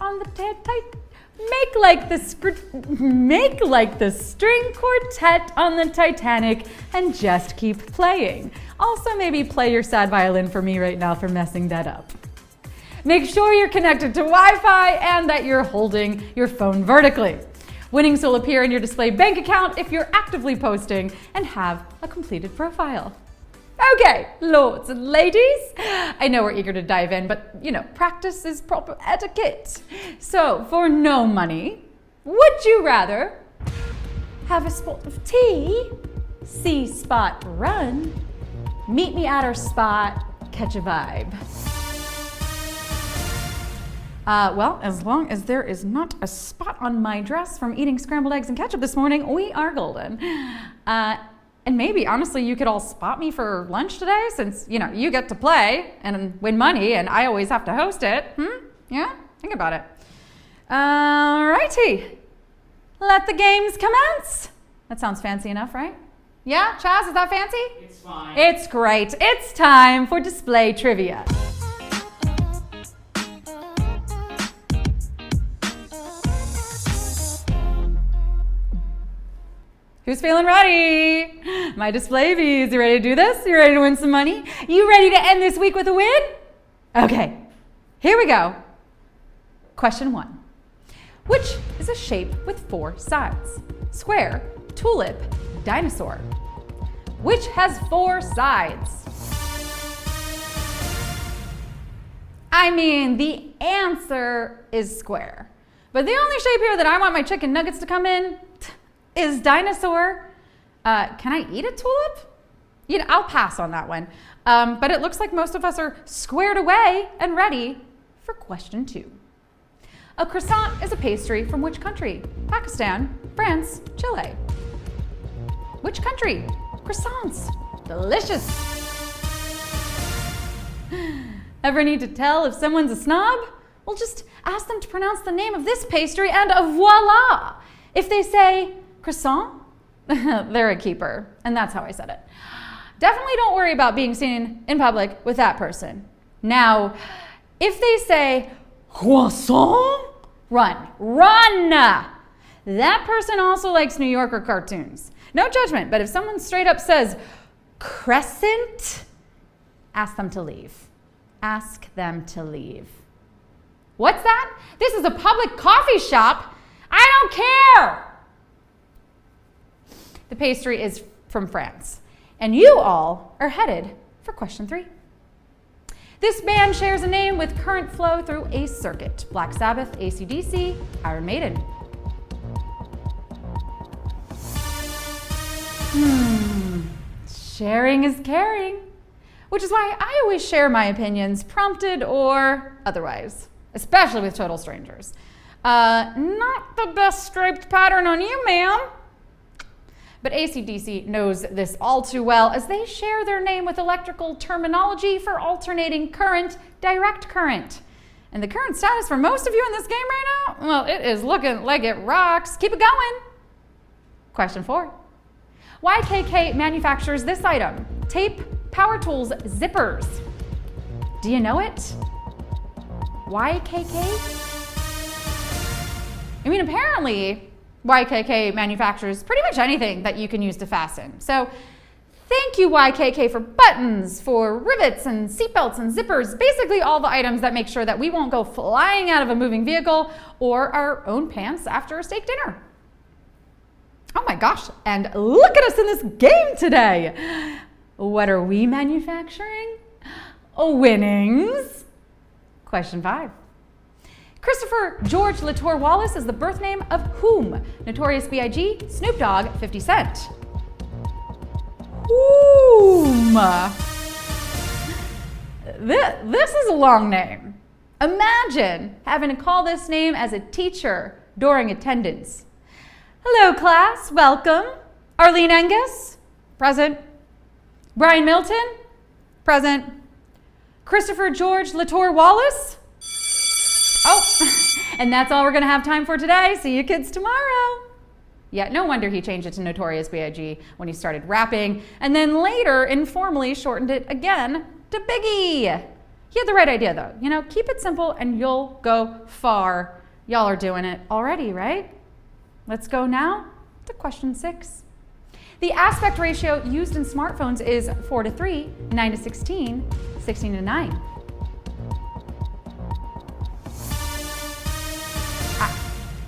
on the make like the string quartet on the Titanic and just keep playing. Also, maybe play your sad violin for me right now for messing that up. Make sure you're connected to Wi-Fi and that you're holding your phone vertically. Winnings will appear in your Display bank account if you're actively posting and have a completed profile. Okay, lords and ladies, I know we're eager to dive in, but practice is proper etiquette. So, for no money, would you rather have a spot of tea, see spot run, meet me at our spot, catch a vibe? Well, as long as there is not a spot on my dress from eating scrambled eggs and ketchup this morning, we are golden. And maybe, honestly, you could all spot me for lunch today since, you get to play and win money and I always have to host it. Yeah? Think about it. Alrighty. Let the games commence. That sounds fancy enough, right? Yeah? Chaz, is that fancy? It's fine. It's great. It's time for Display Trivia. Who's feeling ready? My Display Bees, you ready to do this? You ready to win some money? You ready to end this week with a win? Okay, here we go. Question 1. Which is a shape with 4 sides? Square, tulip, dinosaur. Which has 4 sides? I mean, the answer is square. But the only shape here that I want my chicken nuggets to come in is dinosaur. Can I eat a tulip? I'll pass on that one. But it looks like most of us are squared away and ready for question 2. A croissant is a pastry from which country? Pakistan, France, Chile. Which country? Croissants. Delicious. Ever need to tell if someone's a snob? Well, just ask them to pronounce the name of this pastry and voila! If they say croissant, they're a keeper. And that's how I said it. Definitely don't worry about being seen in public with that person. Now, if they say croissant, run. That person also likes New Yorker cartoons. No judgment, but if someone straight up says crescent, ask them to leave. Ask them to leave. What's that? This is a public coffee shop. I don't care. The pastry is from France, and you all are headed for question 3. This band shares a name with current flow through a circuit. Black Sabbath, AC/DC, Iron Maiden. Sharing is caring, which is why I always share my opinions, prompted or otherwise, especially with total strangers. Not the best striped pattern on you, ma'am. But AC/DC knows this all too well as they share their name with electrical terminology for alternating current, direct current. And the current status for most of you in this game right now, well, it is looking like it rocks. Keep it going. Question 4. YKK manufactures this item: tape, power tools, zippers. Do you know it? YKK? I mean, apparently, YKK manufactures pretty much anything that you can use to fasten. So thank you, YKK, for buttons, for rivets and seatbelts and zippers, basically all the items that make sure that we won't go flying out of a moving vehicle or our own pants after a steak dinner. Oh my gosh, and look at us in this game today. What are we manufacturing? Winnings. Question 5. Christopher George Latour Wallace is the birth name of whom? Notorious B.I.G., Snoop Dogg, 50 Cent. Whom? This is a long name. Imagine having to call this name as a teacher during attendance. Hello, class. Welcome. Arlene Angus, present. Brian Milton, present. Christopher George Latour Wallace. Oh, and that's all we're going to have time for today. See you kids tomorrow. Yeah, no wonder he changed it to Notorious B.I.G. when he started rapping, and then later informally shortened it again to Biggie. He had the right idea though. You know, keep it simple and you'll go far. Y'all are doing it already, right? Let's go now to question 6. The aspect ratio used in smartphones is 4:3, 9:16, 16:9.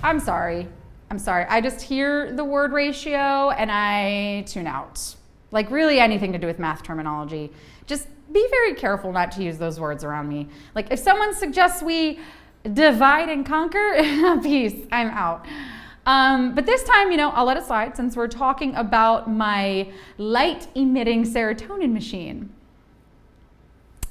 I'm sorry. I just hear the word ratio and I tune out. Like really anything to do with math terminology. Just be very careful not to use those words around me. Like if someone suggests we divide and conquer, peace, I'm out. But this time, you know, I'll let it slide since we're talking about my light-emitting serotonin machine.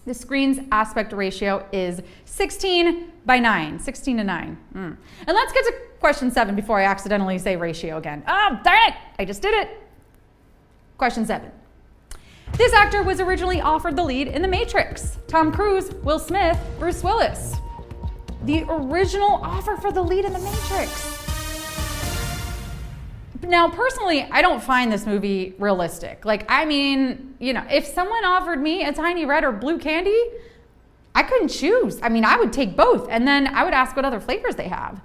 The screen's aspect ratio is 16:9, 16:9. And let's get to question 7 before I accidentally say ratio again. Oh, darn it, I just did it. Question 7. This actor was originally offered the lead in The Matrix. Tom Cruise, Will Smith, Bruce Willis. The original offer for the lead in The Matrix. Now, personally, I don't find this movie realistic. Like, I mean, you know, if someone offered me a tiny red or blue candy, I couldn't choose. I mean, I would take both, and then I would ask what other flavors they have.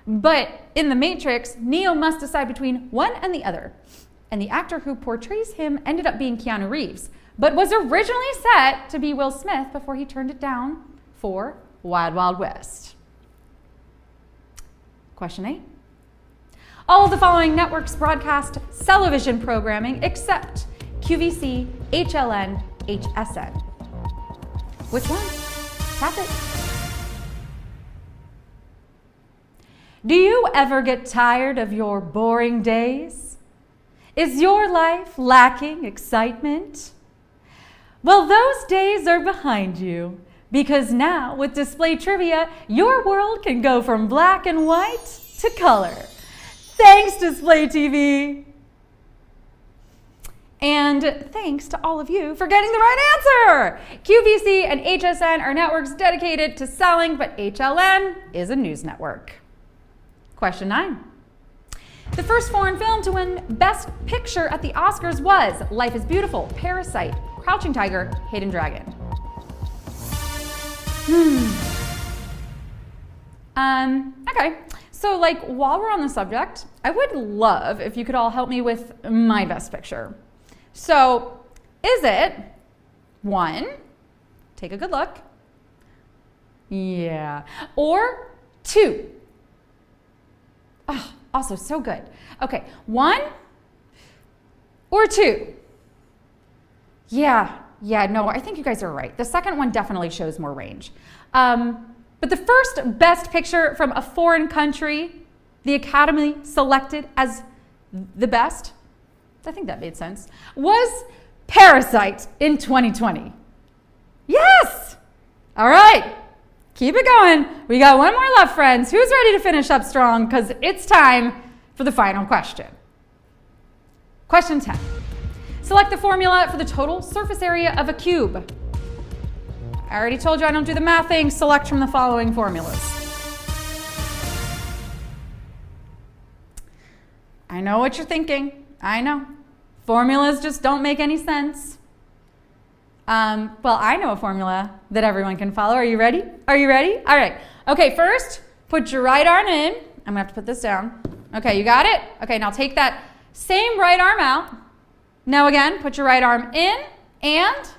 But in The Matrix, Neo must decide between one and the other. And the actor who portrays him ended up being Keanu Reeves, but was originally set to be Will Smith before he turned it down for Wild Wild West. Question 8. All of the following networks broadcast television programming except QVC, HLN, HSN. Which one? Tap it. Do you ever get tired of your boring days? Is your life lacking excitement? Well, those days are behind you, because now with Display Trivia, your world can go from black and white to color. Thanks, Display TV! And thanks to all of you for getting the right answer! QVC and HSN are networks dedicated to selling, but HLN is a news network. Question 9. The first foreign film to win Best Picture at the Oscars was Life is Beautiful, Parasite, Crouching Tiger, Hidden Dragon. Okay. So like while we're on the subject, I would love if you could all help me with my best picture. So is it 1, take a good look, yeah, or 2? Oh, also so good. Okay, 1 or 2? Yeah, no, I think you guys are right. The second one definitely shows more range. But the first best picture from a foreign country, the Academy selected as the best, I think that made sense, was Parasite in 2020. Yes! All right, keep it going. We got one more left, friends. Who's ready to finish up strong? Because it's time for the final question. Question 10. Select the formula for the total surface area of a cube. I already told you I don't do the math thing. Select from the following formulas. I know what you're thinking. I know. Formulas just don't make any sense. Well, I know a formula that everyone can follow. Are you ready? Are you ready? All right. Okay, first, put your right arm in. I'm going to have to put this down. Okay, you got it? Okay, now take that same right arm out. Now again, put your right arm in and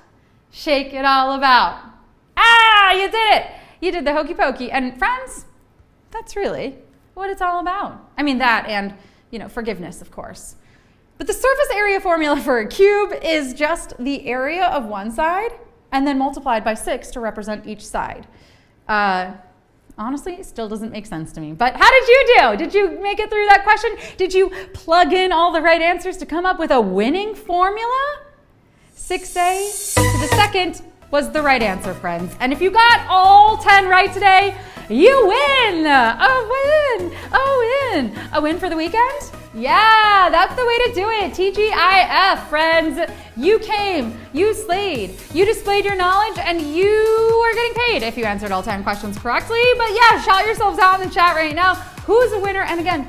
shake it all about. Ah, you did it. You did the hokey pokey. And friends, that's really what it's all about. I mean that and, you know, forgiveness, of course. But the surface area formula for a cube is just the area of one side and then multiplied by 6 to represent each side. Honestly, it still doesn't make sense to me. But how did you do? Did you make it through that question? Did you plug in all the right answers to come up with a winning formula? 6a to the second was the right answer, friends. And if you got all 10 right today, you win! A win! A win! A win for the weekend? Yeah, that's the way to do it. TGIF, friends. You came, you slayed, you displayed your knowledge, and you are getting paid if you answered all 10 questions correctly. But yeah, shout yourselves out in the chat right now. Who's the winner? And again,